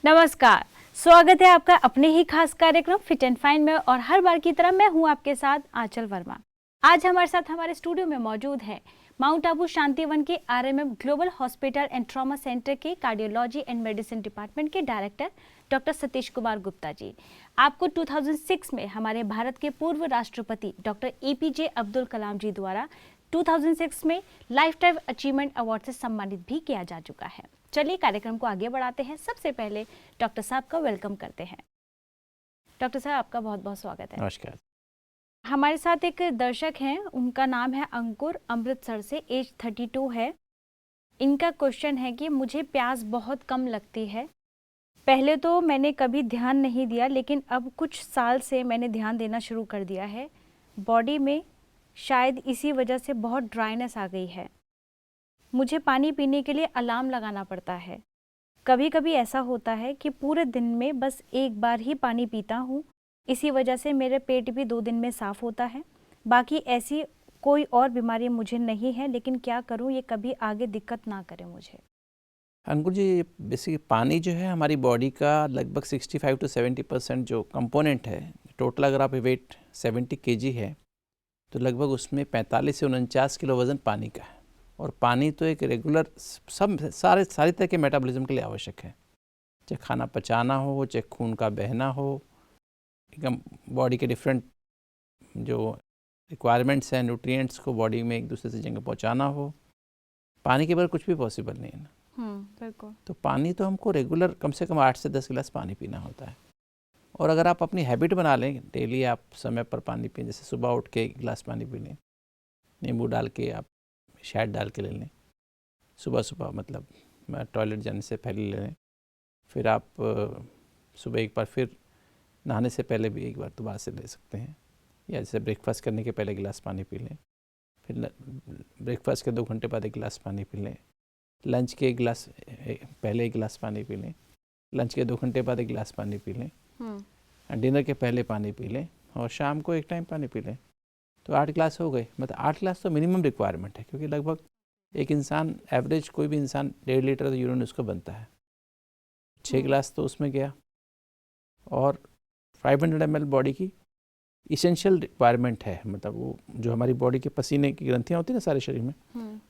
नमस्कार, स्वागत है आपका अपने ही खास कार्यक्रम फिट एंड फाइन में और हर बार की तरह मैं हूं आपके साथ आंचल वर्मा। आज हमारे साथ हमारे स्टूडियो में मौजूद है माउंट आबू शांतिवन के RMM global hospital and trauma centre के कार्डियोलॉजी एंड मेडिसिन डिपार्टमेंट के डायरेक्टर डॉक्टर सतीश कुमार गुप्ता जी। आपको 2006 में हमारे भारत के पूर्व राष्ट्रपति डॉक्टर एपीजे अब्दुल कलाम जी द्वारा 2006 में लाइफ टाइम अचीवमेंट अवार्ड से सम्मानित भी किया जा चुका है। चलिए कार्यक्रम को आगे बढ़ाते हैं। सबसे पहले डॉक्टर साहब का वेलकम करते हैं। डॉक्टर साहब, आपका बहुत बहुत स्वागत है। नमस्कार। हमारे साथ एक दर्शक हैं, उनका नाम है अंकुर, अमृतसर से, एज 32 है। इनका क्वेश्चन है कि मुझे प्यास बहुत कम लगती है। पहले तो मैंने कभी ध्यान नहीं दिया, लेकिन अब कुछ साल से मैंने ध्यान देना शुरू कर दिया है। बॉडी में शायद इसी वजह से बहुत ड्राइनेस आ गई है। मुझे पानी पीने के लिए अलार्म लगाना पड़ता है। कभी कभी ऐसा होता है कि पूरे दिन में बस एक बार ही पानी पीता हूँ। इसी वजह से मेरे पेट भी 2 दिन में साफ होता है। बाकी ऐसी कोई और बीमारी मुझे नहीं है, लेकिन क्या करूँ ये कभी आगे दिक्कत ना करे मुझे। अंकुर जी, बेसिकली पानी जो है हमारी बॉडी का लगभग 65 to 70% जो कंपोनेंट है, टोटल अगर आप वेट 70 kg है तो लगभग उसमें 45 से 49 किलो वज़न पानी का है। और पानी तो एक रेगुलर सारी तरह के मेटाबॉलिज्म के लिए आवश्यक है, चाहे खाना पचाना हो, चाहे खून का बहना हो, एकदम बॉडी के डिफरेंट जो रिक्वायरमेंट्स हैं, न्यूट्रिएंट्स को बॉडी में एक दूसरे से जगह पहुंचाना हो, पानी के बगैर कुछ भी पॉसिबल नहीं है ना। बिल्कुल। तो पानी तो हमको रेगुलर कम से कम 8 से 10 गिलास पानी पीना होता है। और अगर आप अपनी हैबिट बना लें, डेली आप समय पर पानी पिए, जैसे सुबह उठ के 1 गिलास पानी पी लें, नींबू डाल के आप शहद डाल के ले लें, सुबह सुबह मतलब टॉयलेट जाने से पहले ले लें। फिर आप सुबह एक बार फिर नहाने से पहले भी एक बार दोबारा से ले सकते हैं, या जैसे ब्रेकफास्ट करने के पहले गिलास पानी पी लें, फिर ब्रेकफास्ट के 2 घंटे बाद 1 गिलास पानी पी लें, लंच के 1 गिलास पहले 1 गिलास पानी पी लें, लंच के 2 घंटे बाद 1 गिलास पानी पी लें, डिनर के पहले पानी पी लें, और शाम को 1 टाइम पानी पी लें। तो 8 गिलास हो गए। मतलब 8 गिलास तो मिनिमम रिक्वायरमेंट है, क्योंकि लगभग एक इंसान एवरेज कोई भी इंसान 1.5 लीटर तो यूरिन उसको बनता है। 6 गिलास तो उसमें गया। और 500 ml बॉडी की इसेंशियल रिक्वायरमेंट है, मतलब वो जो हमारी बॉडी के पसीने की ग्रंथियाँ होती है ना सारे शरीर में,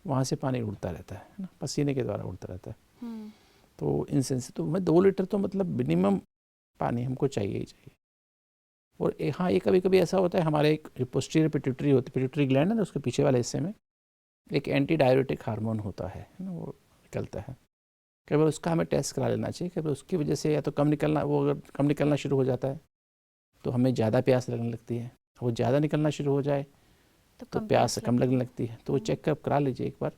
वहाँ से पानी उड़ता रहता है ना, पसीने के द्वारा उड़ता रहता है। तो इन सेंस तो मैं 2 लीटर तो मतलब मिनिमम पानी हमको चाहिए ही चाहिए। और हाँ, ये कभी कभी ऐसा होता है, हमारे एक पोस्टीरियर पिट्यूटरी होती है, पिट्यूटरी ग्लैंड है ना, उसके पीछे वाले हिस्से में एक एंटी डायरेटिक हार्मोन होता है ना, वो निकलता है। कई बार उसका हमें टेस्ट करा लेना चाहिए। कई बार उसकी वजह से या तो कम निकलना, वो अगर कम निकलना शुरू हो जाता है तो हमें ज़्यादा प्यास लगने लगती है। वो ज़्यादा निकलना शुरू हो जाए तो प्यास कम लगने लगती है। तो वो चेकअप करा लीजिए एक बार,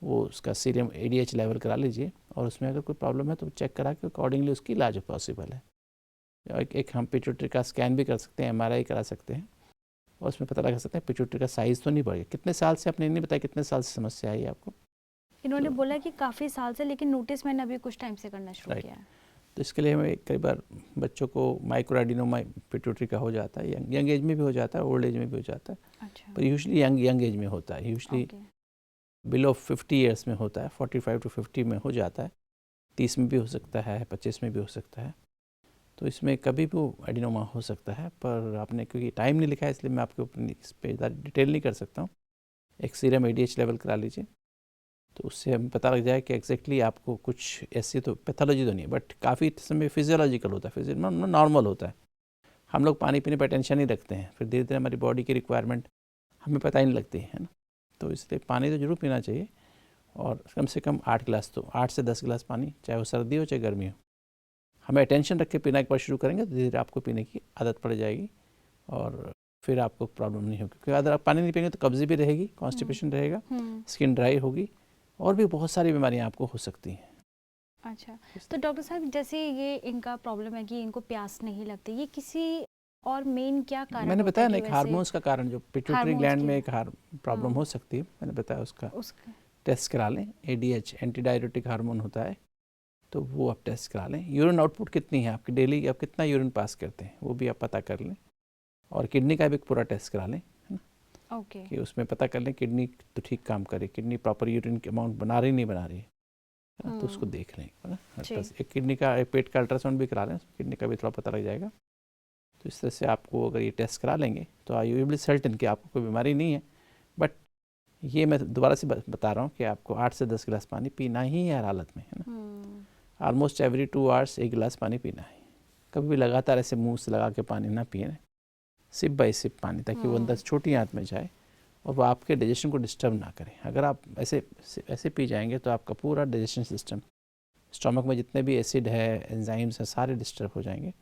वो उसका सीरम ADH लेवल करा लीजिए, और उसमें अगर कोई प्रॉब्लम है तो चेक करा के अकॉर्डिंगली उसकी इलाज पॉसिबल है। एक हम पिट्यूटरी का स्कैन भी कर सकते हैं, MRI करा सकते हैं, और उसमें पता लगा सकते हैं पिट्यूटरी का साइज़ तो नहीं बढ़ गया। कितने साल से, आपने नहीं बताया कितने साल से समस्या आई आपको? इन्होंने बोला कि काफ़ी साल से, लेकिन नोटिस मैंने अभी कुछ टाइम से करना शुरू किया है। तो इसके लिए हमें कई बार बच्चों को माइक्रोएडिनोमा पिट्यूटरी का हो जाता है, यंग एज में भी हो जाता है, ओल्ड एज में भी हो जाता है। अच्छा। पर यूजुअली यंग एज में होता है, यूजुअली बिलो 50 ईयर्स में होता है, 45 to 50 में हो जाता है, 30 में भी हो सकता है, 25 में भी हो सकता है। तो इसमें कभी भी वो एडिनोमा हो सकता है, पर आपने क्योंकि टाइम नहीं लिखा है इसलिए मैं आपके ऊपर इस पर ज़्यादा डिटेल नहीं कर सकता हूँ। एक सीरम ADH लेवल करा लीजिए, तो उससे हमें पता लग जाए कि एग्जैक्टली आपको कुछ ऐसी तो पैथोलॉजी तो नहीं है, बट काफ़ी समय फिजियोलॉजिकल होता है, नॉर्मल होता है। हम लोग पानी पीने पर टेंशन नहीं रखते हैं, फिर धीरे धीरे हमारी बॉडी की रिक्वायरमेंट हमें पता ही नहीं लगती है ना। तो इसलिए पानी तो ज़रूर पीना चाहिए, और कम से कम 8 गिलास, तो 8 से 10 गिलास पानी, चाहे वो सर्दी हो चाहे गर्मी हो, हमें अटेंशन रख के पीना एक बार शुरू करेंगे तो धीरे धीरे आपको पीने की आदत पड़ जाएगी, और फिर आपको प्रॉब्लम नहीं होगी। क्योंकि अगर आप पानी नहीं पिएंगे तो कब्ज़ी भी रहेगी, कॉन्स्टिपेशन रहेगा, स्किन ड्राई होगी, और भी बहुत सारी बीमारियां आपको हो सकती हैं। अच्छा, तो डॉक्टर साहब, जैसे ये इनका प्रॉब्लम है कि इनको प्यास नहीं लगती, ये किसी और मेन क्या कारण मैंने होता है बताया ना, कि एक हार्मोन्स का कारण, जो पिट्यूटरी ग्लैंड में एक प्रॉब्लम हो सकती है, मैंने बताया उसका टेस्ट करा लें। ADH एंटी डायरेटिक हार्मोन होता है, तो वो आप टेस्ट करा लें। यूरिन आउटपुट कितनी है आपकी, डेली आप कितना यूरिन पास करते हैं वो भी आप पता कर लें, और किडनी का भी एक पूरा टेस्ट करा लें, है ना, कि उसमें पता कर लें किडनी तो ठीक काम करे, किडनी प्रॉपर यूरिन के अमाउंट बना रही नहीं बना रही है। तो उसको देख लें है ना। जी। बस एक किडनी का, एक पेट का अल्ट्रासाउंड भी करा लें, किडनी का भी थोड़ा पता लग जाएगा। तो इस तरह से आपको अगर ये टेस्ट करा लेंगे तो आई यू विल सर्टेन कि आपको कोई बीमारी नहीं है। बट ये मैं दोबारा से बता रहा हूँ कि आपको 8 से 10 गिलास पानी पीना ही है हर हालत में, है ना। ऑलमोस्ट एवरी 2 आवर्स 1 गिलास पानी पीना है। कभी भी लगातार ऐसे मुंह से लगा के पानी ना पिए, सिप बाय सिप पानी, ताकि वो अंदर छोटी आंत में जाए और वो आपके डाइजेशन को डिस्टर्ब ना करे। अगर आप ऐसे पी जाएंगे तो आपका पूरा डाइजेशन सिस्टम, स्टमक में जितने भी एसिड है, एंजाइम्स हैं, सारे डिस्टर्ब हो जाएंगे,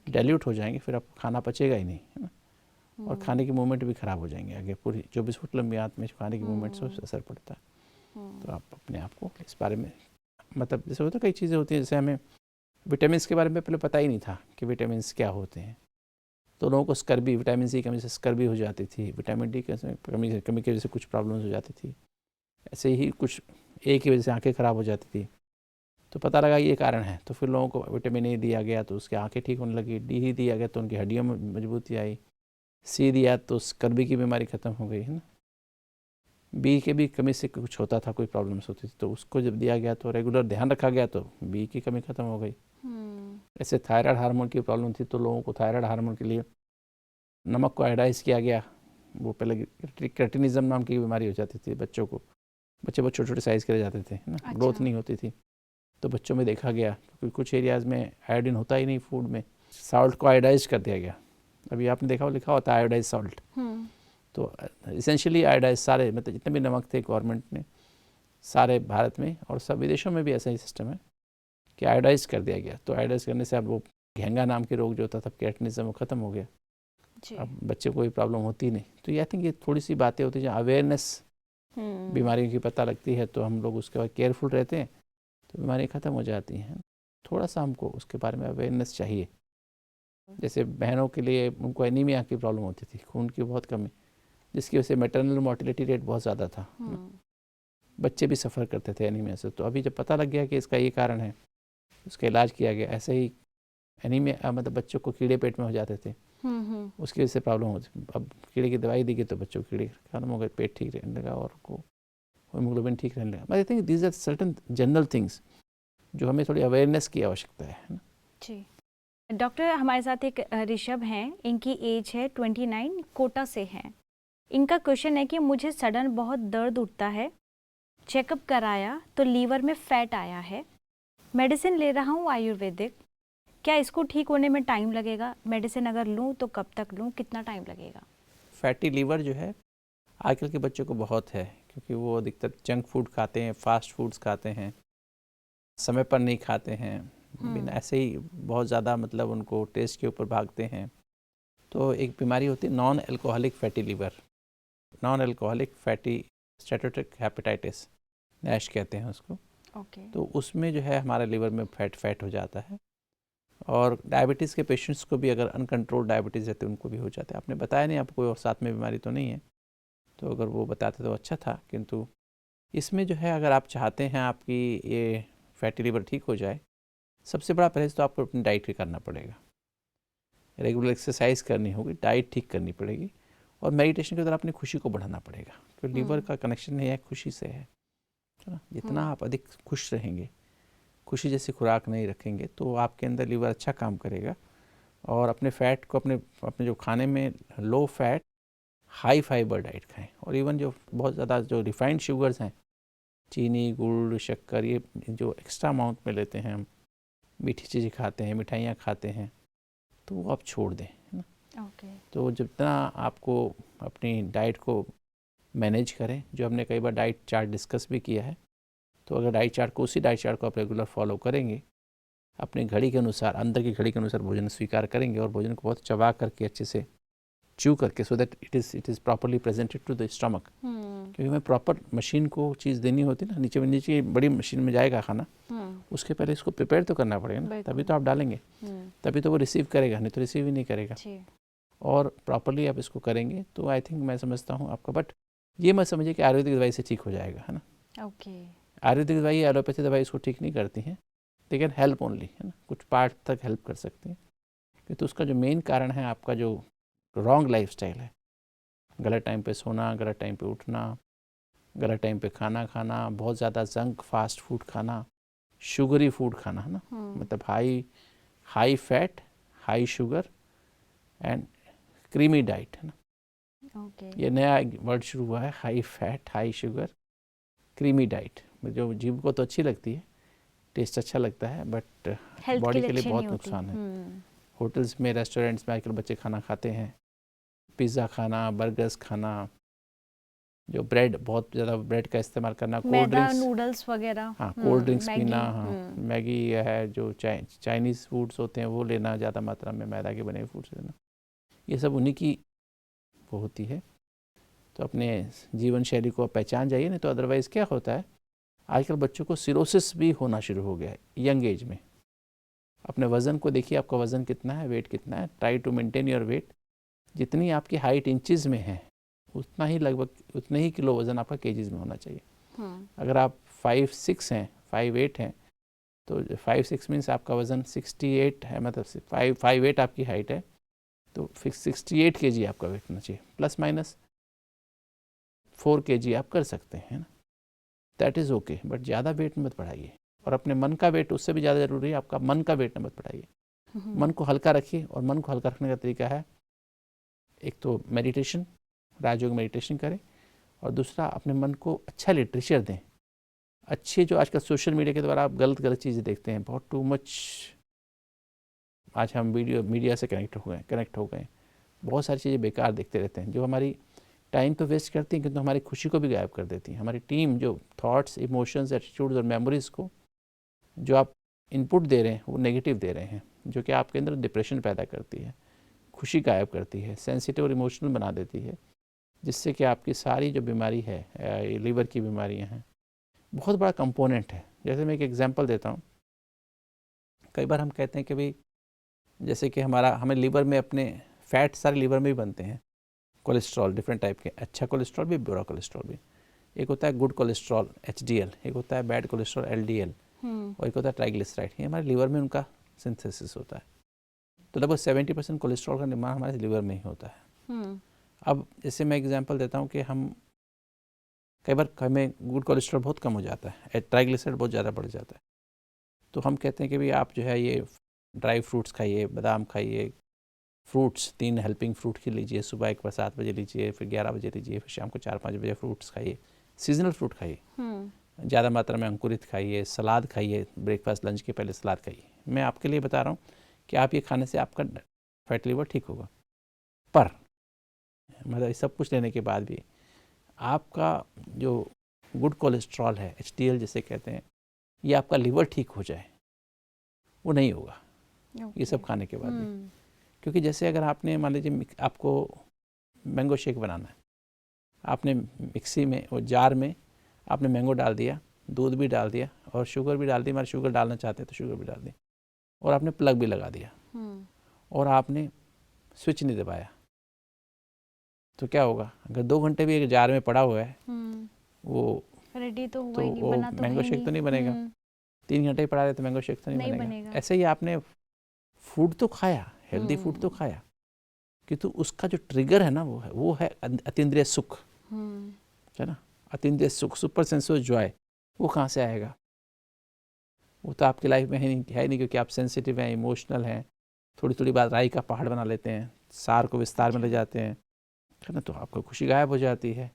डाइल्यूट हो जाएंगे, फिर आपको खाना पचेगा ही नहीं, है ना। और खाने की मूवमेंट भी ख़राब हो जाएंगे आगे, पूरी 24 फुट लंबी आंत में खाने की मूवमेंट से असर पड़ता है। तो आप अपने आप को इस बारे में, मतलब जैसे होता है कई चीज़ें होती हैं, जैसे हमें विटामिन के बारे में पहले पता ही नहीं था कि विटामिन क्या होते हैं, तो लोगों को स्कर्बी, विटामिन सी की कमी से स्कर्बी हो जाती थी, विटामिन डी की कमी की वजह से कुछ प्रॉब्लम्स हो जाती थी, ऐसे ही कुछ ए की वजह से आंखें ख़राब हो जाती थी। तो पता लगा ये कारण है, तो फिर लोगों को विटामिन ए दिया गया तो उसकी आंखें ठीक होने लगी, डी ही दिया गया तो उनकी हड्डियों में मजबूती आई, सी दिया तो स्कर्बी की बीमारी ख़त्म हो गई, है ना। बी के भी कमी से कुछ होता था, कोई प्रॉब्लम्स होती थी, तो उसको जब दिया गया तो रेगुलर ध्यान रखा गया तो बी की कमी ख़त्म हो गई। ऐसे थायराइड हार्मोन की प्रॉब्लम थी तो लोगों को थायराइड हार्मोन के लिए नमक को आयोडाइज किया गया। वो पहले क्रेटिनिज्म नाम की बीमारी हो जाती थी बच्चों को, बच्चे बहुत छोटे छोटे साइज़ के रह जाते थे, है ना। अच्छा। ग्रोथ नहीं होती थी, तो बच्चों में देखा गया, क्योंकि कुछ एरियाज़ में आयोडीन होता ही नहीं फूड में, साल्ट को आयोडाइज कर दिया गया। अभी आपने देखा, वो लिखा होता है आयोडाइज सॉल्ट। तो इसेंशियली आयोडाइज सारे, मतलब जितने भी नमक थे गवर्नमेंट ने सारे भारत में और सब विदेशों में भी ऐसा ही सिस्टम है कि आयोडाइज कर दिया गया। तो आयोडाइज करने से अब वो घेंगा नाम के रोग जो होता था, क्रेटिनिज्म, वो ख़त्म हो गया। अब बच्चे को कोई प्रॉब्लम होती नहीं। तो ये आई थिंक ये थोड़ी सी बातें होती हैं जहाँ अवेयरनेस बीमारियों की पता लगती है, तो हम लोग उसके बाद केयरफुल रहते हैं तो बीमारियाँ ख़त्म हो जाती हैं। थोड़ा सा हमको उसके बारे में अवेयरनेस चाहिए। जैसे बहनों के लिए, उनको एनीमिया की प्रॉब्लम होती थी, खून की बहुत कमी, जिसकी वजह से मैटरनल मोर्टिलिटी रेट बहुत ज़्यादा था, बच्चे भी सफ़र करते थे एनीमिया से। तो अभी जब पता लग गया कि इसका ये कारण है, उसका इलाज किया गया। ऐसे ही एनीमिया, मतलब बच्चों को कीड़े पेट में हो जाते थे, उसकी वजह से प्रॉब्लम होती। अब कीड़े की दवाई दी गई तो बच्चों को कीड़े खत्म हो गए, पेट ठीक रहने लगा और को हीमोग्लोबिन ठीक रहने लगा। I think these are certain general things जो हमें थोड़ी अवेयरनेस की आवश्यकता है ना। जी डॉक्टर, हमारे साथ एक ऋषभ हैं, इनकी एज है 29, कोटा से हैं। इनका क्वेश्चन है कि मुझे सडन बहुत दर्द उठता है, चेकअप कराया तो लीवर में फैट आया है, मेडिसिन ले रहा हूँ आयुर्वेदिक, क्या इसको ठीक होने में टाइम लगेगा? मेडिसिन अगर लूँ तो कब तक लूँ, कितना टाइम लगेगा? फैटी लीवर जो है आजकल के बच्चों को बहुत है, क्योंकि वो अधिकतर जंक फूड खाते हैं, फास्ट फूड्स खाते हैं, समय पर नहीं खाते हैं, बिना ऐसे ही बहुत ज़्यादा, मतलब उनको टेस्ट के ऊपर भागते हैं। तो एक बीमारी होती है non alcoholic fatty liver, non alcoholic fatty steatotic hepatitis, NASH कहते हैं उसको। तो उसमें जो है हमारे लीवर में फैट हो जाता है। और डायबिटीज़ के पेशेंट्स को भी, अगर अनकंट्रोल डायबिटीज़ रहते उनको भी हो जाता है। आपने बताया नहीं, आपको कोई और साथ में बीमारी तो नहीं है, तो अगर वो बताते तो अच्छा था। किंतु इसमें जो है, अगर आप चाहते हैं आपकी ये फैटी लीवर ठीक हो जाए, सबसे बड़ा परहेज़ तो आपको अपनी डाइट ही करना पड़ेगा। रेगुलर एक्सरसाइज करनी होगी, डाइट ठीक करनी पड़ेगी, और मेडिटेशन के द्वारा अपनी खुशी को बढ़ाना पड़ेगा। तो लीवर का कनेक्शन है खुशी से है ना। जितना आप अधिक खुश रहेंगे, खुशी जैसी खुराक नहीं रखेंगे, तो आपके अंदर लीवर अच्छा काम करेगा। और अपने फैट को, अपने जो खाने में low fat high fibre diet खाएं। और इवन जो बहुत ज़्यादा जो रिफाइंड शुगर्स हैं, चीनी, गुड़, शक्कर, ये जो एक्स्ट्रा अमाउंट में लेते हैं हम, मीठी चीज़ें खाते हैं, मिठाइयाँ खाते हैं, तो वो आप छोड़ दें, है ना। तो जितना आपको अपनी डाइट को मैनेज करें, जो हमने कई बार डाइट चार्ट डिस्कस भी किया है, तो अगर डाइट चार्ट को, उसी डाइट चार्ट को आप रेगुलर फॉलो करेंगे, अपनी घड़ी के अनुसार, अंदर की घड़ी के अनुसार भोजन स्वीकार करेंगे, और भोजन को बहुत चबा करके, अच्छे से च्यू करके, so that it is properly presented to the stomach. क्योंकि हमें प्रॉपर मशीन को चीज़ देनी होती है ना, नीचे बड़ी मशीन में जाएगा खाना, उसके पहले इसको प्रिपेयर तो करना पड़ेगा ना, तभी तो आप डालेंगे, तभी तो वो रिसीव करेगा, नहीं तो रिसीव ही नहीं करेगा। और प्रॉपरली आप इसको करेंगे तो आई थिंक, मैं समझता हूँ आपका, बट ये मत समझिए कि आयुर्वेदिक दवाई से ठीक हो जाएगा, है ना। आयुर्वेदिक दवाई, एलोपैथी दवाई इसको ठीक नहीं करती हैं, दे कैन हेल्प ओनली, है ना, कुछ पार्ट तक हेल्प कर सकती हैं। तो उसका जो मेन कारण है आपका जो रॉन्ग लाइफस्टाइल है, गलत टाइम पे सोना, गलत टाइम पे उठना, गलत टाइम पे खाना खाना, बहुत ज़्यादा जंक फास्ट फूड खाना, शुगरी फूड खाना, है ना, मतलब high fat, high sugar and creamy diet, है ना। ये नया वर्ड शुरू हुआ है, high fat, high sugar, creamy diet. जो जीभ को तो अच्छी लगती है, टेस्ट अच्छा लगता है, बट बॉडी के लिए बहुत नुकसान है। होटल्स में, रेस्टोरेंट्स में आजकल बच्चे खाना खाते हैं, पिज़्ज़ा खाना, बर्गर्स खाना, जो ब्रेड, बहुत ज़्यादा ब्रेड का इस्तेमाल करना, कोल्ड ड्रिंक्स, नूडल्स वगैरह, हाँ कोल्ड ड्रिंक्स पीना, हाँ मैगी है, जो चाइनीज़ फूड्स होते हैं वो लेना, ज़्यादा मात्रा में मैदा के बने हुए फूड्स लेना, ये सब उन्हीं की वो होती है। तो अपने जीवन शैली को पहचान जाइए, नहीं तो अदरवाइज़ क्या होता है, आजकल बच्चों को सिरोसिस भी होना शुरू हो गया है यंग एज में। अपने वज़न को देखिए, आपका वज़न कितना है, वेट कितना है, try to maintain your weight. जितनी आपकी हाइट इंचज़ में है, उतना ही लगभग उतने ही किलो वज़न आपका केजीज़ में होना चाहिए। अगर आप 5'6" हैं, 5'8" हैं, तो 5'6" मीन्स आपका वज़न 68 है, मतलब 5'8" आपकी हाइट है, तो 68 kg आपका वेट होना चाहिए, प्लस माइनस 4 kg आप कर सकते हैं ना, दैट इज़ ओके, बट ज़्यादा वेट मत बढ़ाइए। और अपने मन का वेट उससे भी ज़्यादा ज़रूरी है, आपका मन का वेट मत बढ़ाइए। मन को हल्का रखिए, और मन को हल्का रखने का तरीका है, एक तो मेडिटेशन, राजयोग मेडिटेशन करें, और दूसरा अपने मन को अच्छा लिटरेचर दें। अच्छे, जो आजकल सोशल मीडिया के द्वारा आप गलत चीज़ें देखते हैं, बहुत टू मच, आज हम मीडिया से कनेक्ट हो गए, बहुत सारी चीज़ें बेकार देखते रहते हैं, जो हमारी टाइम तो वेस्ट करती हैं, किंतु हमारी खुशी को भी गायब कर देती हैं। हमारी टीम जो थॉट्स, इमोशंस, एटीट्यूड्स और मेमोरीज़ को जो आप इनपुट दे रहे हैं, वो नेगेटिव दे रहे हैं, जो कि आपके अंदर डिप्रेशन पैदा करती है, खुशी गायब करती है, सेंसिटिव और इमोशनल बना देती है, जिससे कि आपकी सारी जो बीमारी है, लीवर की बीमारियां हैं, बहुत बड़ा कंपोनेंट है। जैसे मैं एक एग्जांपल देता हूँ, कई बार हम कहते हैं कि भाई, जैसे कि हमें लीवर में अपने फैट सारे लीवर में ही बनते हैं, कोलेस्ट्रॉल डिफरेंट टाइप के, अच्छा कोलेस्ट्रॉल भी, बुरा कोलेस्ट्रॉल भी। एक होता है गुड कोलेस्ट्रॉल HDL, एक होता है बैड कोलेस्ट्रॉल LDL, और एक होता है ट्राइग्लिसराइड। ये हमारे लीवर में उनका सिंथेसिस होता है। तो लगभग 70% कोलेस्ट्रॉल का निर्माण हमारे लीवर में ही होता है। अब जैसे मैं एग्जांपल देता हूँ कि हम कई बार हमें गुड कोलेस्ट्रॉल बहुत कम हो जाता है, ट्राइग्लिसराइड बहुत ज़्यादा बढ़ जाता है, तो हम कहते हैं कि भाई आप जो है ये ड्राई फ्रूट्स खाइए, बादाम खाइए, फ्रूट्स 3 हेल्पिंग फ्रूट की लीजिए, सुबह एक बार 7 बजे लीजिए, फिर 11 बजे लीजिए, फिर शाम को 4-5 बजे फ्रूट्स खाइए, सीजनल फ्रूट खाइए, ज़्यादा मात्रा में अंकुरित खाइए, सलाद खाइए, ब्रेकफास्ट लंच के पहले सलाद खाइए। मैं आपके लिए बता रहा हूँ कि आप ये खाने से आपका फैट लीवर ठीक होगा, पर मतलब सब कुछ लेने के बाद भी आपका जो गुड कोलेस्ट्रॉल है, HDL जिसे कहते हैं, ये आपका लीवर ठीक हो जाए, वो नहीं होगा ये सब खाने के बाद भी। क्योंकि जैसे अगर आपने मान लीजिए आपको मैंगो शेक बनाना है, आपने मिक्सी में और जार में आपने मैंगो डाल दिया, दूध भी डाल दिया और शुगर भी डाल दी, मान शुगर डालना चाहते हैं तो शुगर भी डाल दी, और आपने प्लग भी लगा दिया, और आपने स्विच नहीं दबाया, तो क्या होगा? अगर 2 घंटे भी एक जार में पड़ा हुआ है, वो रेडी तो हुआ तो ही नहीं, वो बना तो मैंगो है शेक तो नहीं बनेगा। 3 घंटे ही पड़ा रहे तो मैंगो शेक तो नहीं बनेगा। ऐसे ही आपने फूड तो खाया, हेल्दी फूड तो खाया, किंतु उसका जो ट्रिगर है ना, वो है अतीन्द्रिय सुख, है ना, अतीन्द्रिय सुख, सुपर सेंसुअस जॉय। वो कहाँ से आएगा? वो तो आपकी लाइफ में है नहीं, क्योंकि आप सेंसिटिव हैं, इमोशनल हैं, थोड़ी थोड़ी बात राई का पहाड़ बना लेते हैं, सार को विस्तार में ले जाते हैं, है ना, तो आपको खुशी गायब हो जाती है।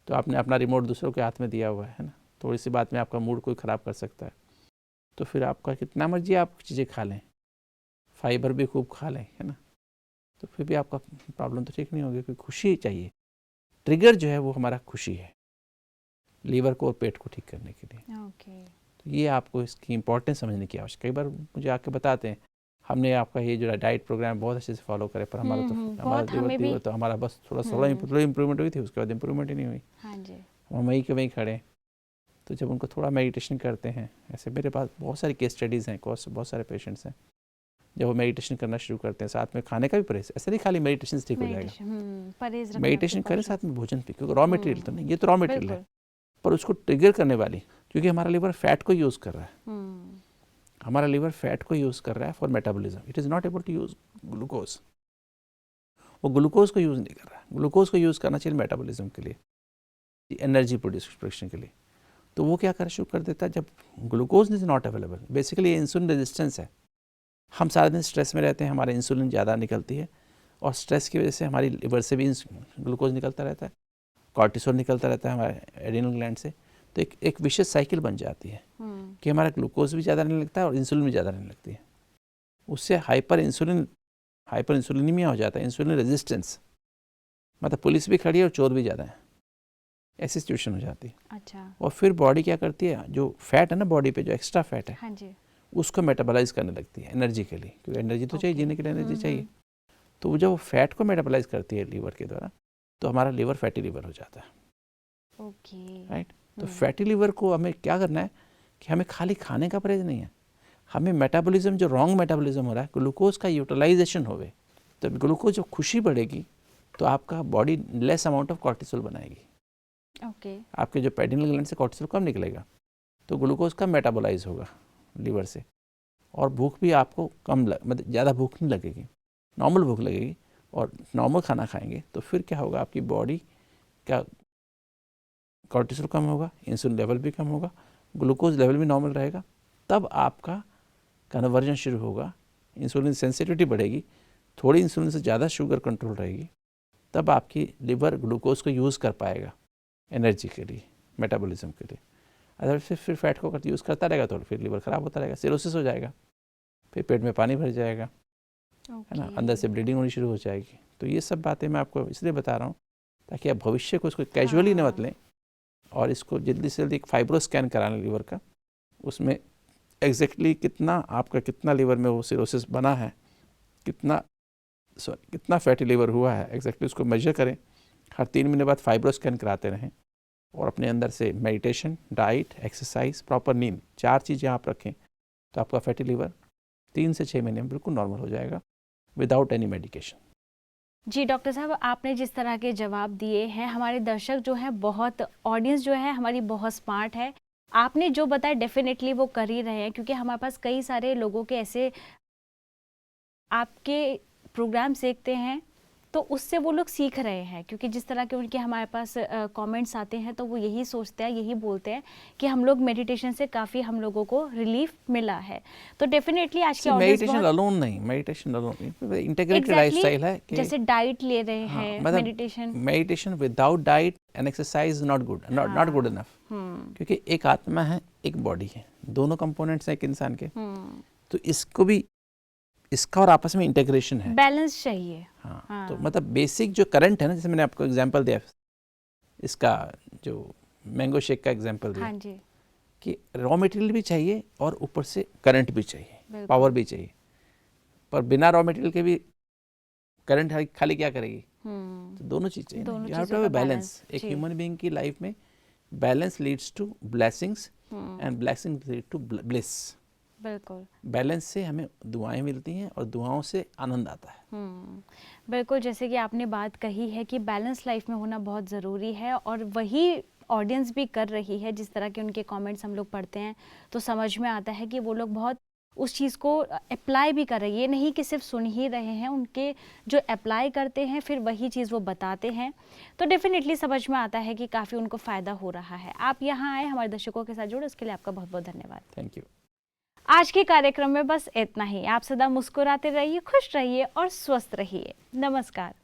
तो आपने अपना रिमोट दूसरों के हाथ में दिया हुआ है ना, थोड़ी सी बात में आपका मूड कोई ख़राब कर सकता है, तो फिर आपका कितना मर्जी आप चीज़ें खा लें, फाइबर भी खूब खा लें, है ना, तो फिर भी आपका प्रॉब्लम तो ठीक नहीं होगी, क्योंकि खुशी चाहिए। ट्रिगर जो है वो हमारा खुशी है, लीवर को और पेट को ठीक करने के लिए। तो ये आपको इसकी इंपॉर्टेंस समझने की आवश्यकता। कई बार मुझे आके बताते हैं, हमने आपका ये जो डाइट प्रोग्राम बहुत अच्छे से फॉलो करे, पर हमारा लीवर तो हमारा बस थोड़ा इंप्रूवमेंट हुई थी, उसके बाद इंप्रूवमेंट ही नहीं हुई। हाँ जी, हम वहीं के वहीं खड़े। तो जब उनको थोड़ा मेडिटेशन करते हैं, ऐसे मेरे पास बहुत सारी केस स्टडीज़ हैं, बहुत सारे पेशेंट्स हैं, जब वो मेडिटेशन करना शुरू करते हैं, साथ में खाने का भी परहेज, ऐसे नहीं खाली मेडिटेशन से ठीक हो जाएगा, मेडिटेशन करें साथ में भोजन भी, क्योंकि रॉ मटेरियल तो नहीं, ये तो रॉ मटेरियल है, पर उसको ट्रिगर करने वाली, क्योंकि हमारा लिवर फैट को यूज़ कर रहा है, हमारा लिवर फैट को यूज़ कर रहा है for metabolism, it is not able to use glucose, वो ग्लूकोज को यूज़ नहीं कर रहा है, ग्लूकोज को यूज़ करना चाहिए मेटाबॉलिज्म के लिए, एनर्जी प्रोड्यूशन के लिए। तो वो क्या कर शुरू कर देता है, जब glucose is not available, basically insulin resistance है। हम सारा दिन स्ट्रेस में रहते हैं, हमारे इंसुलिन ज़्यादा निकलती है और स्ट्रेस की वजह से हमारी लिवर से भी ग्लूकोज निकलता रहता है, कॉर्टिसोल निकलता रहता है हमारे एड्रिनल ग्लैंड से। तो एक विशेष साइकिल बन जाती है कि हमारा ग्लूकोज भी ज़्यादा नहीं लगता है और इंसुलिन भी ज़्यादा नहीं लगती है। उससे हाइपर इंसुलिनीमिया हो जाता है, इंसुलिन रेजिस्टेंस, मतलब पुलिस भी खड़ी है और चोर भी ज़्यादा है, ऐसी सिचुएशन हो जाती है। अच्छा। और फिर बॉडी क्या करती है, जो फैट है ना बॉडी पे, जो एक्स्ट्रा फैट है, हाँ जी, उसको मेटाबोलाइज करने लगती है एनर्जी के लिए, क्योंकि एनर्जी तो चाहिए, जीने के लिए एनर्जी चाहिए। तो जब वो फैट को मेटाबोलाइज करती है लीवर के द्वारा, तो हमारा लीवर फैटी लीवर हो जाता है। Okay, right. तो फैटी लीवर को हमें क्या करना है कि हमें खाली खाने का परहेज नहीं है, हमें मेटाबॉलिज्म, जो रॉन्ग मेटाबॉलिज्म हो रहा है, ग्लूकोज का यूटिलाइजेशन होवे। तो ग्लूकोज जब खुशी बढ़ेगी तो आपका body less amount of cortisol बनाएगी। ओके, आपके जो एड्रिनल ग्लैंड से कॉर्टिसोल कम निकलेगा, तो ग्लूकोज कम मेटाबोलाइज होगा लीवर से, और भूख भी आपको कम मतलब ज़्यादा भूख नहीं लगेगी, नॉर्मल भूख लगेगी। और नॉर्मल खाना खाएंगे तो फिर क्या होगा, आपकी बॉडी का कॉर्टिसोल कम होगा, इंसुलिन लेवल भी कम होगा, ग्लूकोज लेवल भी नॉर्मल रहेगा। तब आपका कन्वर्जन शुरू होगा, इंसुलिन सेंसिटिविटी बढ़ेगी, थोड़ी इंसुलिन से ज़्यादा शुगर कंट्रोल रहेगी, तब आपकी लिवर ग्लूकोज को यूज़ कर पाएगा एनर्जी के लिए, मेटाबॉलिज्म के लिए। अगर फिर फैट को यूज़ करता रहेगा तो फिर लिवर ख़राब होता रहेगा, सिरोसिस हो जाएगा, फिर पेट में पानी भर जाएगा, है ना, अंदर से ब्लीडिंग होनी शुरू हो जाएगी। तो ये सब बातें मैं आपको इसलिए बता रहा हूँ ताकि आप भविष्य को इसको कैजुअली न मत लें, और इसको जल्दी से जल्दी एक फाइब्रो स्कैन कराना लीवर का, उसमें एग्जैक्टली कितना लीवर में वो सिरोसिस बना है, कितना फैटी लीवर हुआ है, एग्जैक्टली उसको मेजर करें। हर 3 महीने बाद फाइब्रो स्कैन कराते रहें, और अपने अंदर से मेडिटेशन, डाइट, एक्सरसाइज, प्रॉपर नींद, 4 चीज़ें आप रखें तो आपका फैटी लीवर 3 से 6 महीने में बिल्कुल नॉर्मल हो जाएगा विदाउट एनी मेडिकेशन। जी डॉक्टर साहब, आपने जिस तरह के जवाब दिए हैं, हमारे दर्शक जो हैं, बहुत ऑडियंस जो है हमारी बहुत स्मार्ट है। आपने जो बताया डेफिनेटली वो कर ही रहे हैं, क्योंकि हमारे पास कई सारे लोगों के ऐसे आपके प्रोग्राम देखते हैं तो उससे वो लोग सीख रहे हैं, क्योंकि जिस तरह के उनके हमारे पास कमेंट्स आते हैं तो वो यही सोचते हैं, यही बोलते हैं कि हम लोग मेडिटेशन से काफ़ी हम लोगों को रिलीफ मिला है। तो डेफिनेटली आज के मेडिटेशन अलोन नहीं, मेडिटेशन अलोन नहीं, इंटीग्रेटेड लाइफस्टाइल है कि जैसे डाइट ले रहे हैं, meditation without diet and exercise is not good, not good enough, क्योंकि एक आत्मा है, एक बॉडी है, दोनों कंपोनेंट्स हैं एक इंसान के। तो इसको भी, इसका और आपस में इंटीग्रेशन है, बैलेंस चाहिए। हाँ। तो मतलब बेसिक जो करंट है ना, जैसे मैंने आपको एग्जांपल दिया, इसका जो मैंगो शेक का एग्जांपल दिया, हाँ जी, कि रॉ मटेरियल भी चाहिए और ऊपर से करंट भी चाहिए, पावर भी चाहिए, पर बिना रॉ मटेरियल के भी करंट खाली क्या करेगी। तो दोनों चीज़ चाहिए, you have to have a balance. एक ह्यूमन बीइंग की लाइफ में balance leads to blessings and blessings lead to bliss. बिल्कुल, बैलेंस से हमें दुआएं मिलती हैं और दुआओं से आनंद आता है। बिल्कुल, जैसे कि आपने बात कही है कि बैलेंस लाइफ में होना बहुत ज़रूरी है, और वही ऑडियंस भी कर रही है। जिस तरह के उनके कमेंट्स हम लोग पढ़ते हैं तो समझ में आता है कि वो लोग बहुत उस चीज़ को अप्लाई भी कर रहे हैं, ये नहीं कि सिर्फ सुन ही रहे हैं, उनके जो अप्लाई करते हैं फिर वही चीज़ वो बताते हैं, तो डेफिनेटली समझ में आता है कि काफ़ी उनको फ़ायदा हो रहा है। आप यहाँ आए, हमारे दर्शकों के साथ जुड़े, उसके लिए आपका बहुत बहुत धन्यवाद। Thank you. आज के कार्यक्रम में बस इतना ही। आप सदा मुस्कुराते रहिए, खुश रहिए और स्वस्थ रहिए। नमस्कार।